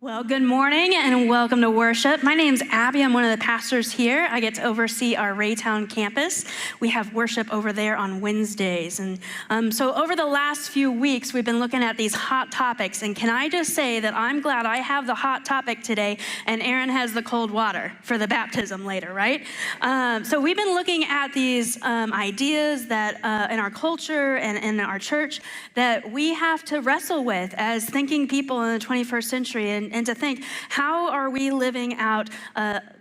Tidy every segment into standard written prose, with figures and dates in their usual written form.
Well, good morning and welcome to worship. My name's Abby. I'm one of the pastors here. I get to oversee our Raytown campus. We have worship over there on Wednesdays. And so over the last few weeks, we've been looking at these hot topics. And can I just say that I'm glad I have the hot topic today and Aaron has the cold water for the baptism later, right? So we've been looking at these ideas that in our culture and in our church that we have to wrestle with as thinking people in the 21st century. And to think, how are we living out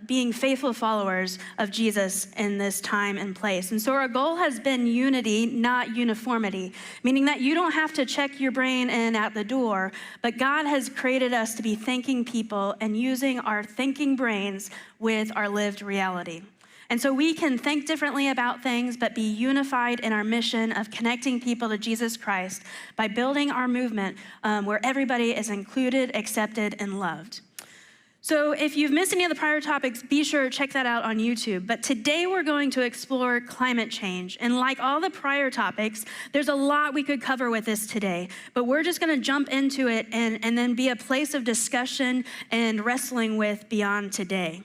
being faithful followers of Jesus in this time and place? And so our goal has been unity, not uniformity, meaning that you don't have to check your brain in at the door, but God has created us to be thinking people and using our thinking brains with our lived reality. And so we can think differently about things, but be unified in our mission of connecting people to Jesus Christ by building our movement where everybody is included, accepted, and loved. So if you've missed any of the prior topics, be sure to check that out on YouTube. But today we're going to explore climate change. And like all the prior topics, there's a lot we could cover with this today. But we're just going to jump into it and then be a place of discussion and wrestling with beyond today.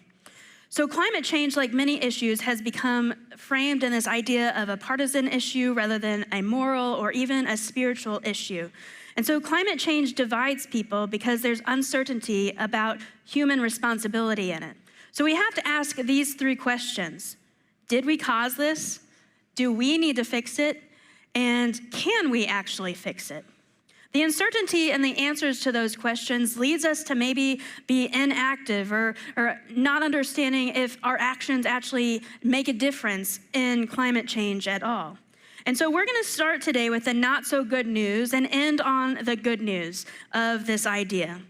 So climate change, like many issues, has become framed in this idea of a partisan issue rather than a moral or even a spiritual issue. And so climate change divides people because there's uncertainty about human responsibility in it. So we have to ask these three questions. Did we cause this? Do we need to fix it? And can we actually fix it? The uncertainty and the answers to those questions leads us to maybe be inactive or not understanding if our actions actually make a difference in climate change at all. And so we're going to start today with the not so good news and end on the good news of this idea.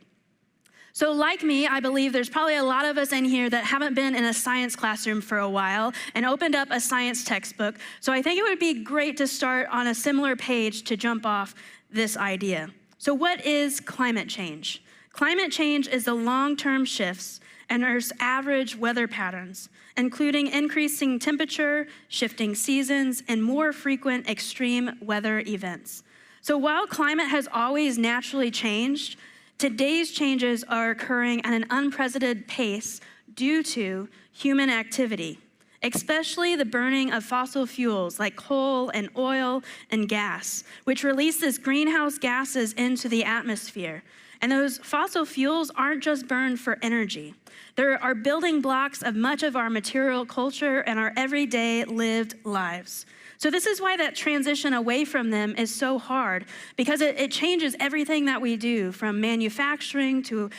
So like me, I believe there's probably a lot of us in here that haven't been in a science classroom for a while and opened up a science textbook. So I think it would be great to start on a similar page to jump off this idea. So what is climate change? Climate change is the long-term shifts in Earth's average weather patterns, including increasing temperature, shifting seasons, and more frequent extreme weather events. So while climate has always naturally changed, today's changes are occurring at an unprecedented pace due to human activity, especially the burning of fossil fuels like coal and oil and gas, which releases greenhouse gases into the atmosphere. And those fossil fuels aren't just burned for energy. They are building blocks of much of our material culture and our everyday lived lives. So this is why that transition away from them is so hard, because it changes everything that we do, from manufacturing to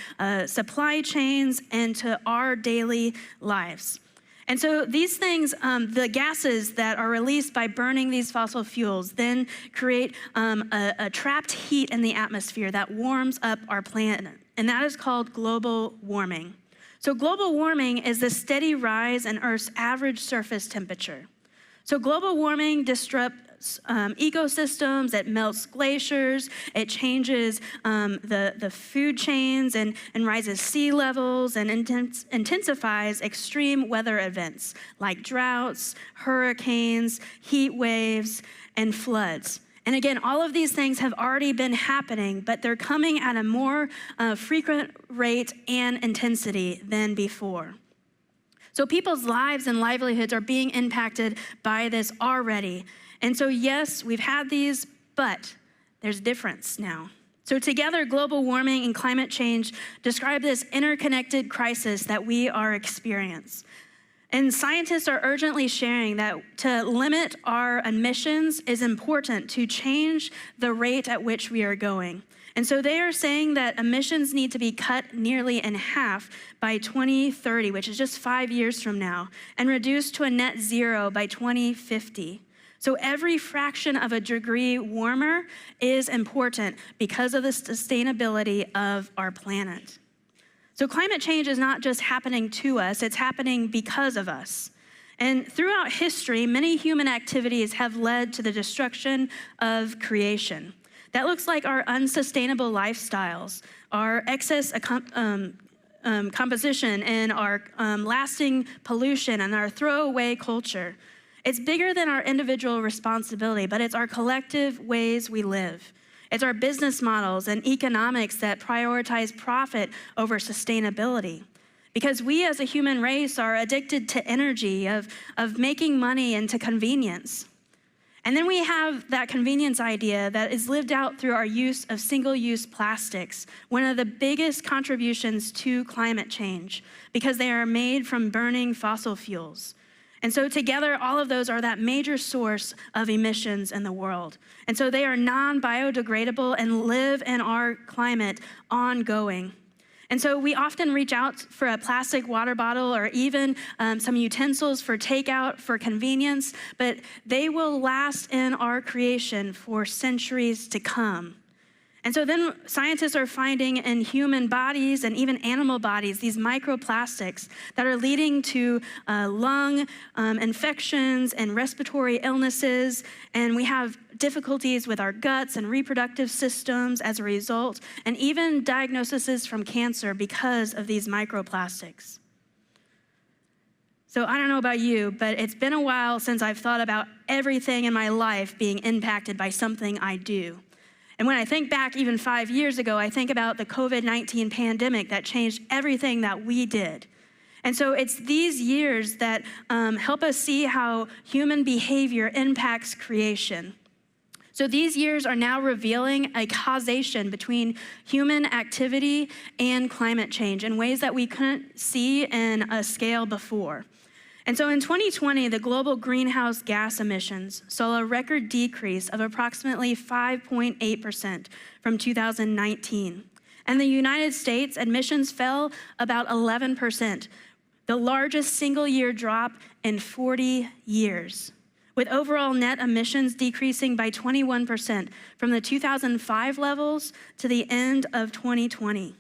supply chains and to our daily lives. And so these things, the gases that are released by burning these fossil fuels then create a trapped heat in the atmosphere that warms up our planet, and that is called global warming. So global warming is the steady rise in Earth's average surface temperature. So global warming disrupts ecosystems, it melts glaciers, it changes the food chains and rises sea levels and intensifies extreme weather events like droughts, hurricanes, heat waves, and floods. And again, all of these things have already been happening, but they're coming at a more frequent rate and intensity than before. So people's lives and livelihoods are being impacted by this already. And so yes, we've had these, but there's difference now. So together, global warming and climate change describe this interconnected crisis that we are experiencing. And scientists are urgently sharing that to limit our emissions is important to change the rate at which we are going. And so they are saying that emissions need to be cut nearly in half by 2030, which is just 5 years from now, and reduced to a net zero by 2050. So every fraction of a degree warmer is important because of the sustainability of our planet. So climate change is not just happening to us, it's happening because of us. And throughout history, many human activities have led to the destruction of creation. That looks like our unsustainable lifestyles, our excess composition, and our lasting pollution, and our throwaway culture. It's bigger than our individual responsibility, but it's our collective ways we live. It's our business models and economics that prioritize profit over sustainability. Because we as a human race are addicted to energy, of making money and to convenience. And then we have that convenience idea that is lived out through our use of single-use plastics, one of the biggest contributions to climate change, because they are made from burning fossil fuels. And so together, all of those are that major source of emissions in the world. And so they are non-biodegradable and live in our climate ongoing. And so we often reach out for a plastic water bottle or even some utensils for takeout for convenience, but they will last in our creation for centuries to come. And so then scientists are finding in human bodies and even animal bodies these microplastics that are leading to lung infections and respiratory illnesses. And we have difficulties with our guts and reproductive systems as a result, and even diagnoses from cancer because of these microplastics. So I don't know about you, but it's been a while since I've thought about everything in my life being impacted by something I do. And when I think back even 5 years ago, I think about the COVID-19 pandemic that changed everything that we did. And so it's these years that help us see how human behavior impacts creation. So these years are now revealing a causation between human activity and climate change in ways that we couldn't see in a scale before. And so in 2020, the global greenhouse gas emissions saw a record decrease of approximately 5.8% from 2019. And the United States, emissions fell about 11%, the largest single-year drop in 40 years, with overall net emissions decreasing by 21% from the 2005 levels to the end of 2020.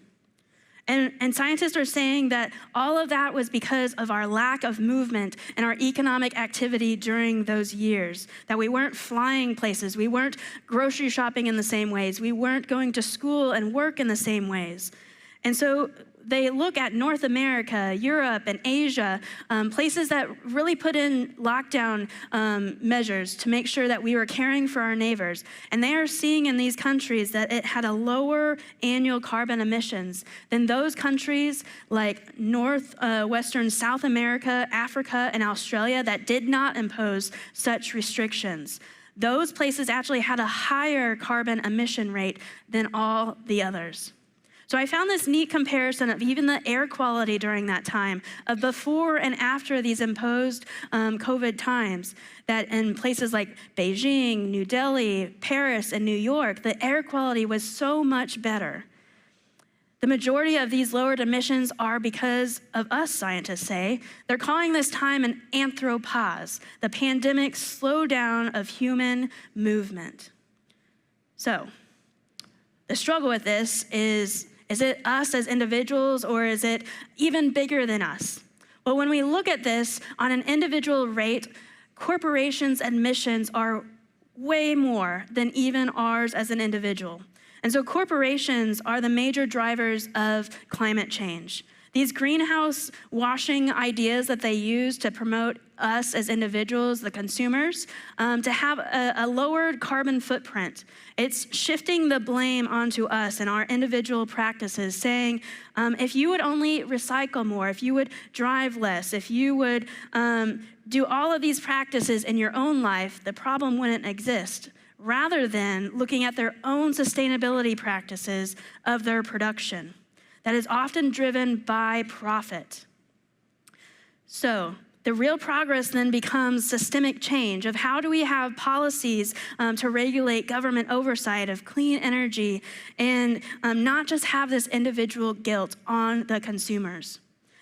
And scientists are saying that all of that was because of our lack of movement and our economic activity during those years, that we weren't flying places, we weren't grocery shopping in the same ways, we weren't going to school and work in the same ways. And so they look at North America, Europe, and Asia, places that really put in lockdown measures to make sure that we were caring for our neighbors. And they are seeing in these countries that it had a lower annual carbon emissions than those countries like Western South America, Africa, and Australia that did not impose such restrictions. Those places actually had a higher carbon emission rate than all the others. So I found this neat comparison of even the air quality during that time, of before and after these imposed COVID times, that in places like Beijing, New Delhi, Paris, and New York, the air quality was so much better. The majority of these lowered emissions are because of us, scientists say. They're calling this time an anthropause, the pandemic slowdown of human movement. So the struggle with this is it us as individuals, or is it even bigger than us? Well, when we look at this on an individual rate, corporations' emissions are way more than even ours as an individual. And so corporations are the major drivers of climate change. These greenhouse washing ideas that they use to promote us as individuals, the consumers, to have a lowered carbon footprint. It's shifting the blame onto us and our individual practices, saying, if you would only recycle more, if you would drive less, if you would do all of these practices in your own life, the problem wouldn't exist, rather than looking at their own sustainability practices of their production that is often driven by profit. So the real progress then becomes systemic change of how do we have policies to regulate government oversight of clean energy and not just have this individual guilt on the consumers.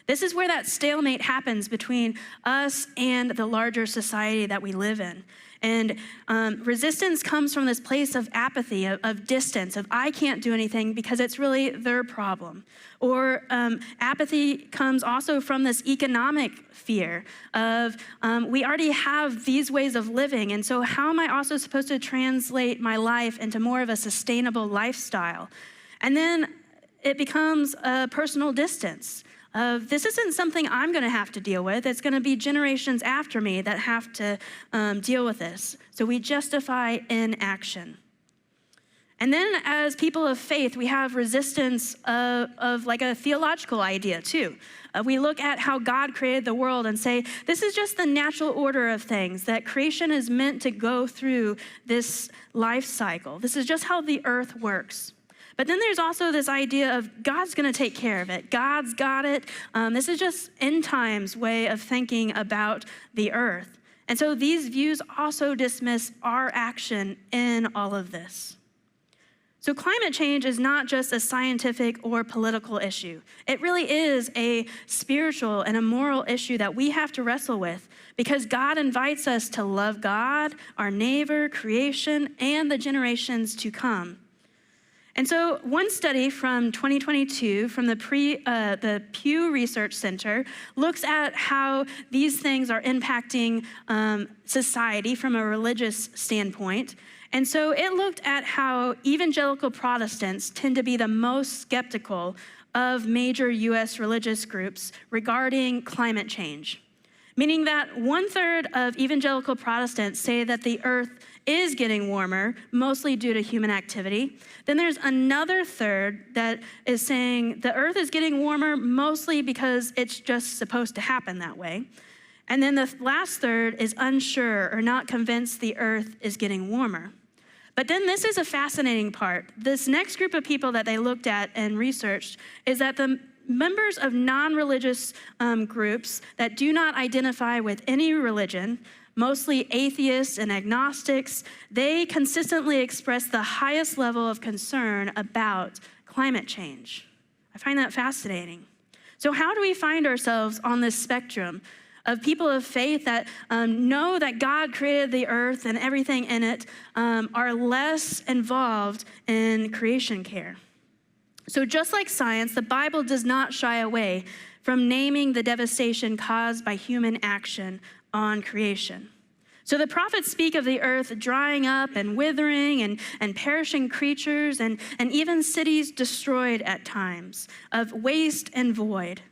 This is where that stalemate happens between us and the larger society that we live in. And resistance comes from this place of apathy, of distance, of I can't do anything because it's really their problem. Or apathy comes also from this economic fear of we already have these ways of living, and so how am I also supposed to translate my life into more of a sustainable lifestyle? And then it becomes a personal distance. This isn't something I'm gonna have to deal with. It's gonna be generations after me that have to deal with this. So we justify inaction. And then as people of faith, we have resistance of like a theological idea too. We look at how God created the world and say, this is just the natural order of things, that creation is meant to go through this life cycle. This is just how the earth works. But then there's also this idea of God's gonna take care of it. God's got it. This is just end times way of thinking about the earth. And so these views also dismiss our action in all of this. So climate change is not just a scientific or political issue. It really is a spiritual and a moral issue that we have to wrestle with because God invites us to love God, our neighbor, creation, and the generations to come. And so one study from 2022 from the Pew Research Center looks at how these things are impacting society from a religious standpoint. And so it looked at how evangelical Protestants tend to be the most skeptical of major US religious groups regarding climate change, meaning that 1/3 of evangelical Protestants say that the earth is getting warmer, mostly due to human activity. Then there's another third that is saying the earth is getting warmer mostly because it's just supposed to happen that way. And then the last third is unsure or not convinced the earth is getting warmer. But then this is a fascinating part. This next group of people that they looked at and researched is that the members of non-religious groups that do not identify with any religion, mostly atheists and agnostics, they consistently express the highest level of concern about climate change. I find that fascinating. So how do we find ourselves on this spectrum of people of faith that know that God created the earth and everything in it, are less involved in creation care? So just like science, the Bible does not shy away from naming the devastation caused by human action on creation. So the prophets speak of the earth drying up and withering and perishing creatures and even cities destroyed at times, of waste and void.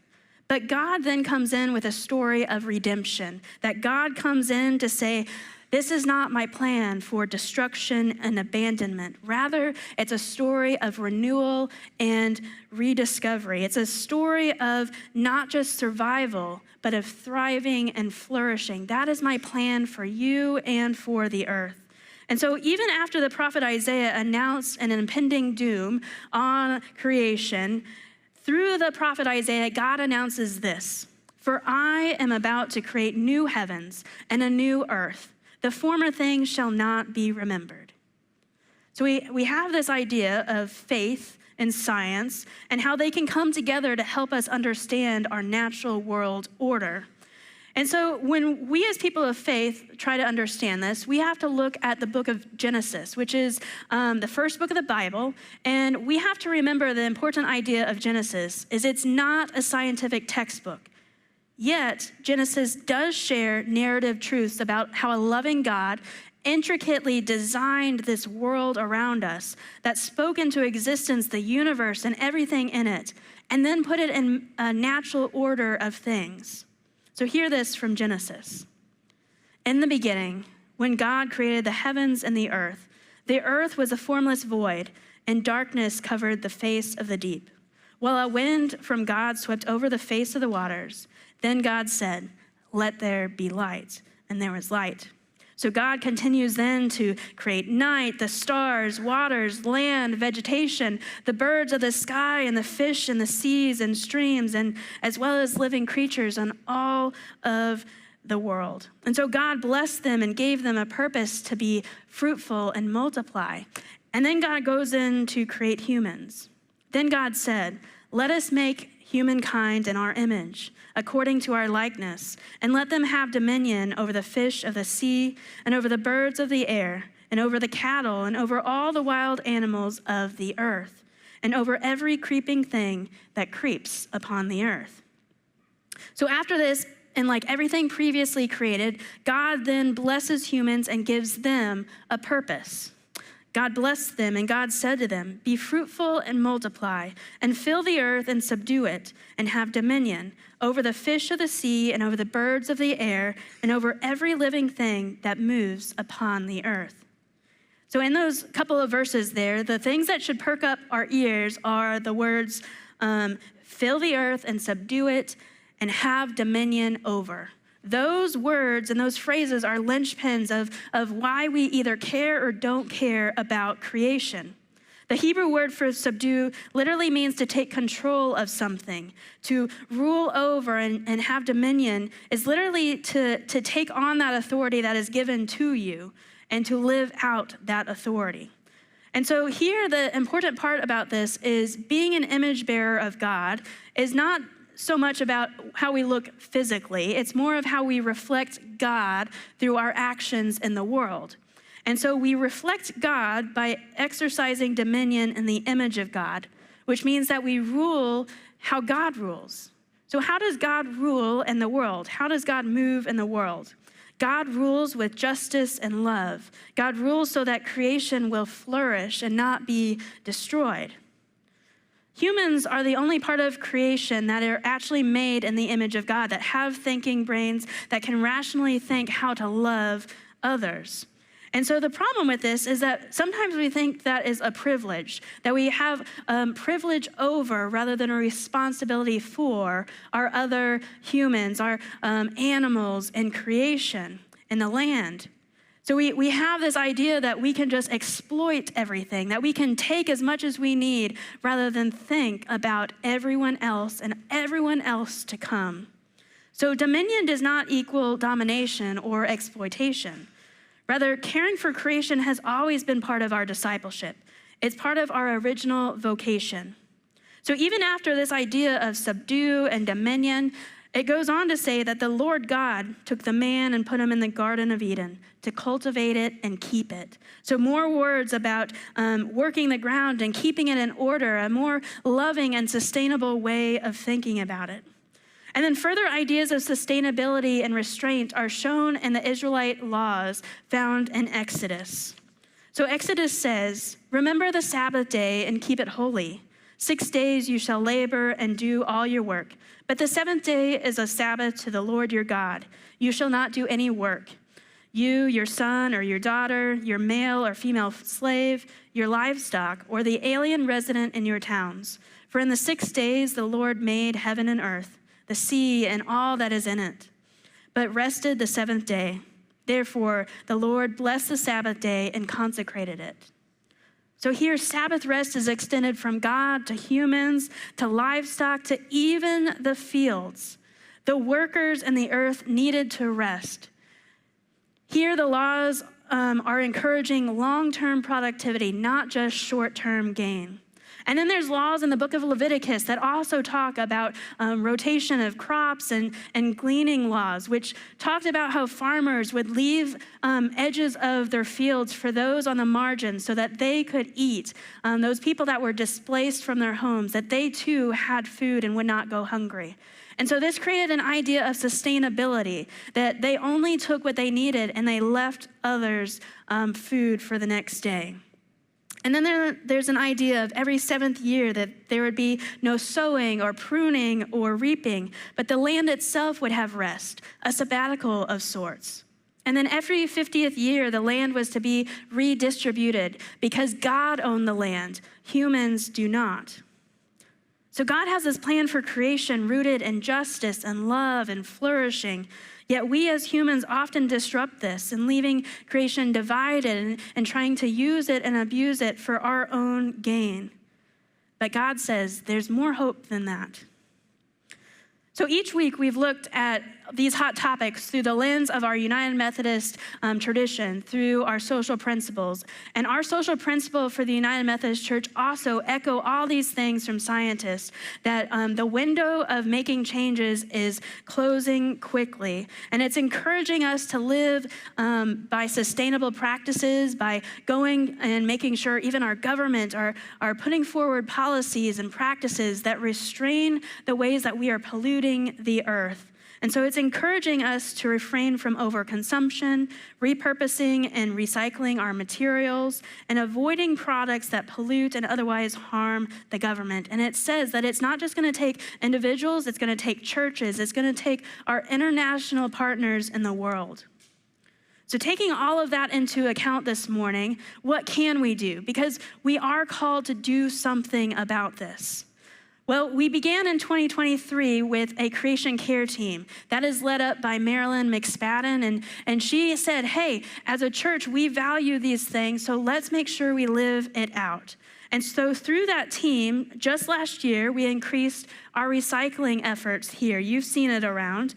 But God then comes in with a story of redemption, that God comes in to say, this is not my plan for destruction and abandonment. Rather, it's a story of renewal and rediscovery. It's a story of not just survival, but of thriving and flourishing. That is my plan for you and for the earth. And so even after the prophet Isaiah announced an impending doom on creation, through the prophet Isaiah, God announces this: "For I am about to create new heavens and a new earth. The former things shall not be remembered." So we have this idea of faith and science and how they can come together to help us understand our natural world order. And so when we as people of faith try to understand this, we have to look at the book of Genesis, which is the first book of the Bible. And we have to remember the important idea of Genesis is it's not a scientific textbook. Yet, Genesis does share narrative truths about how a loving God intricately designed this world around us that spoke into existence the universe and everything in it, and then put it in a natural order of things. So hear this from Genesis. "In the beginning, when God created the heavens and the earth was a formless void, and darkness covered the face of the deep, while a wind from God swept over the face of the waters. Then God said, 'Let there be light,' and there was light." So God continues then to create night, the stars, waters, land, vegetation, the birds of the sky, and the fish in the seas and streams, and as well as living creatures on all of the world. And so God blessed them and gave them a purpose to be fruitful and multiply. And then God goes in to create humans. Then God said, "Let us make humankind in our image, according to our likeness, and let them have dominion over the fish of the sea, and over the birds of the air, and over the cattle, and over all the wild animals of the earth, and over every creeping thing that creeps upon the earth." So after this, and like everything previously created, God then blesses humans and gives them a purpose. God blessed them, and God said to them, "Be fruitful and multiply, and fill the earth and subdue it, and have dominion over the fish of the sea, and over the birds of the air, and over every living thing that moves upon the earth." So in those couple of verses there, the things that should perk up our ears are the words, fill the earth and subdue it and have dominion over. Those words and those phrases are linchpins of why we either care or don't care about creation. The Hebrew word for subdue literally means to take control of something. To rule over and have dominion is literally to take on that authority that is given to you and to live out that authority. And so here, the important part about this is being an image bearer of God is not so much about how we look physically. It's more of how we reflect God through our actions in the world. And so we reflect God by exercising dominion in the image of God, which means that we rule how God rules. So how does God rule in the world? How does God move in the world? God rules with justice and love. God rules so that creation will flourish and not be destroyed. Humans are the only part of creation that are actually made in the image of God, that have thinking brains, that can rationally think how to love others. And so the problem with this is that sometimes we think that is a privilege, that we have privilege over rather than a responsibility for our other humans, our animals and creation in the land. So we have this idea that we can just exploit everything, that we can take as much as we need rather than think about everyone else and everyone else to come. So dominion does not equal domination or exploitation. Rather, caring for creation has always been part of our discipleship. It's part of our original vocation. So even after this idea of subdue and dominion, it goes on to say that the Lord God took the man and put him in the Garden of Eden to cultivate it and keep it. So more words about working the ground and keeping it in order, a more loving and sustainable way of thinking about it. And then further ideas of sustainability and restraint are shown in the Israelite laws found in Exodus. So Exodus says, remember the Sabbath day and keep it holy. 6 days you shall labor and do all your work. But the seventh day is a Sabbath to the Lord your God. You shall not do any work. You, your son or your daughter, your male or female slave, your livestock, or the alien resident in your towns. For in the 6 days the Lord made heaven and earth, the sea and all that is in it, but rested the seventh day. Therefore, the Lord blessed the Sabbath day and consecrated it. So here, Sabbath rest is extended from God to humans, to livestock, to even the fields. The workers in the earth needed to rest. Here, the laws are encouraging long-term productivity, not just short-term gain. And then there's laws in the book of Leviticus that also talk about rotation of crops and gleaning laws, which talked about how farmers would leave edges of their fields for those on the margins so that they could eat. Those people that were displaced from their homes, that they too had food and would not go hungry. And so this created an idea of sustainability, that they only took what they needed and they left others food for the next day. And then there's an idea of every seventh year that there would be no sowing or pruning or reaping, but the land itself would have rest, a sabbatical of sorts. And then every 50th year, the land was to be redistributed because God owned the land. Humans do not. So God has this plan for creation rooted in justice and love and flourishing. Yet we as humans often disrupt this and leaving creation divided and trying to use it and abuse it for our own gain. But God says there's more hope than that. So each week we've looked at these hot topics through the lens of our United Methodist tradition, through our social principles. And our social principle for the United Methodist Church also echo all these things from scientists, that the window of making changes is closing quickly. And it's encouraging us to live by sustainable practices, by going and making sure even our government are putting forward policies and practices that restrain the ways that we are polluting the earth. And so it's encouraging us to refrain from overconsumption, repurposing and recycling our materials, and avoiding products that pollute and otherwise harm the government. And it says that it's not just going to take individuals, it's going to take churches, it's going to take our international partners in the world. So taking all of that into account this morning, what can we do? Because we are called to do something about this. Well, we began in 2023 with a creation care team that is led up by Marilyn McSpadden, and she said, hey, as a church, we value these things, so let's make sure we live it out. And so through that team, just last year, we increased our recycling efforts here. You've seen it around.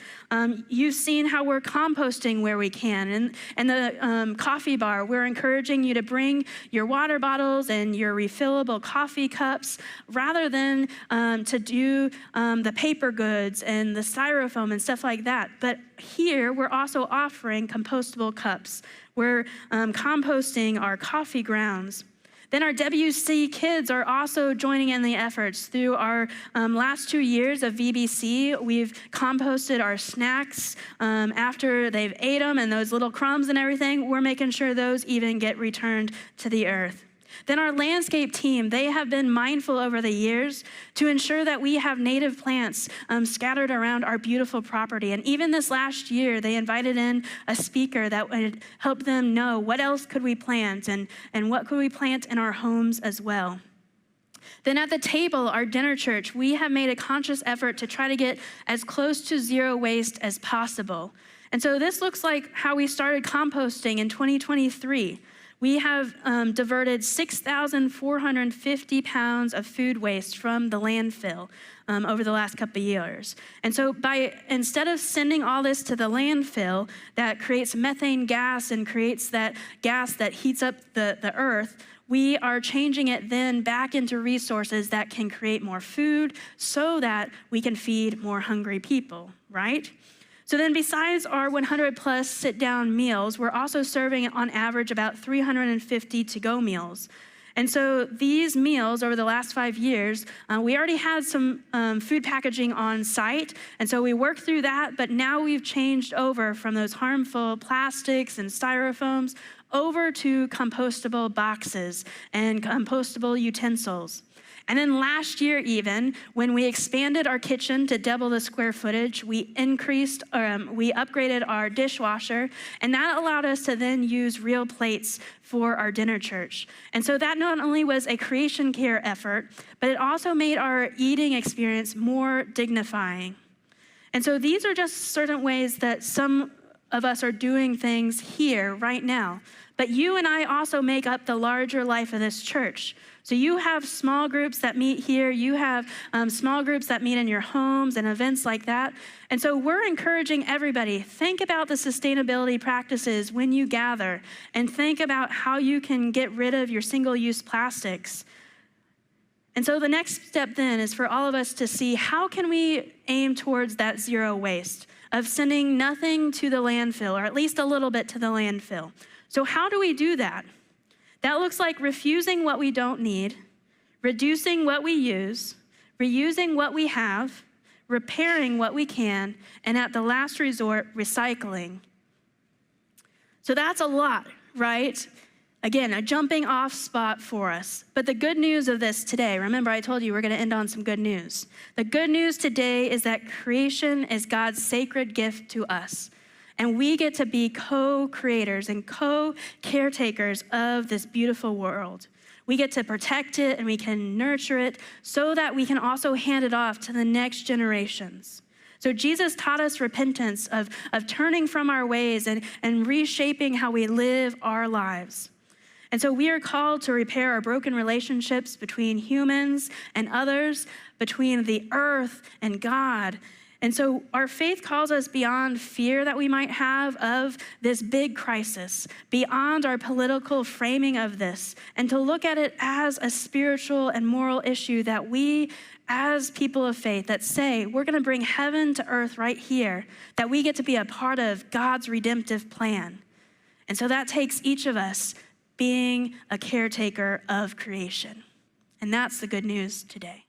You've seen how we're composting where we can. And the coffee bar, we're encouraging you to bring your water bottles and your refillable coffee cups rather than to do the paper goods and the styrofoam and stuff like that. But here, we're also offering compostable cups. We're composting our coffee grounds. Then our WC kids are also joining in the efforts. Through our last 2 years of VBC, we've composted our snacks after they've ate them, and those little crumbs and everything, we're making sure those even get returned to the earth. Then our landscape team, they have been mindful over the years to ensure that we have native plants scattered around our beautiful property. And even this last year, they invited in a speaker that would help them know what else could we plant and what could we plant in our homes as well. Then at the table, our dinner church, we have made a conscious effort to try to get as close to zero waste as possible. And so this looks like how we started composting in 2023. We have diverted 6,450 pounds of food waste from the landfill over the last couple of years. And so instead of sending all this to the landfill that creates methane gas and creates that gas that heats up the earth, we are changing it then back into resources that can create more food so that we can feed more hungry people, right? So then besides our 100 plus sit-down meals, we're also serving on average about 350 to-go meals. And so these meals over the last 5 years, we already had some food packaging on site, and so we worked through that, but now we've changed over from those harmful plastics and styrofoams over to compostable boxes and compostable utensils. And then last year even, when we expanded our kitchen to double the square footage, we upgraded our dishwasher, and that allowed us to then use real plates for our dinner church. And so that not only was a creation care effort, but it also made our eating experience more dignifying. And so these are just certain ways that some of us are doing things here right now. But you and I also make up the larger life of this church. So you have small groups that meet here. You have small groups that meet in your homes and events like that. And so we're encouraging everybody, think about the sustainability practices when you gather, and think about how you can get rid of your single-use plastics. And so the next step then is for all of us to see, how can we aim towards that zero waste of sending nothing to the landfill, or at least a little bit to the landfill. So how do we do that? That looks like refusing what we don't need, reducing what we use, reusing what we have, repairing what we can, and at the last resort, recycling. So that's a lot, right? Again, a jumping off spot for us. But the good news of this today, remember I told you we're gonna end on some good news. The good news today is that creation is God's sacred gift to us. And we get to be co-creators and co-caretakers of this beautiful world. We get to protect it and we can nurture it so that we can also hand it off to the next generations. So Jesus taught us repentance of turning from our ways and reshaping how we live our lives. And so we are called to repair our broken relationships between humans and others, between the earth and God. And so our faith calls us beyond fear that we might have of this big crisis, beyond our political framing of this, and to look at it as a spiritual and moral issue that we, as people of faith, that say we're gonna bring heaven to earth right here, that we get to be a part of God's redemptive plan. And so that takes each of us being a caretaker of creation. And that's the good news today.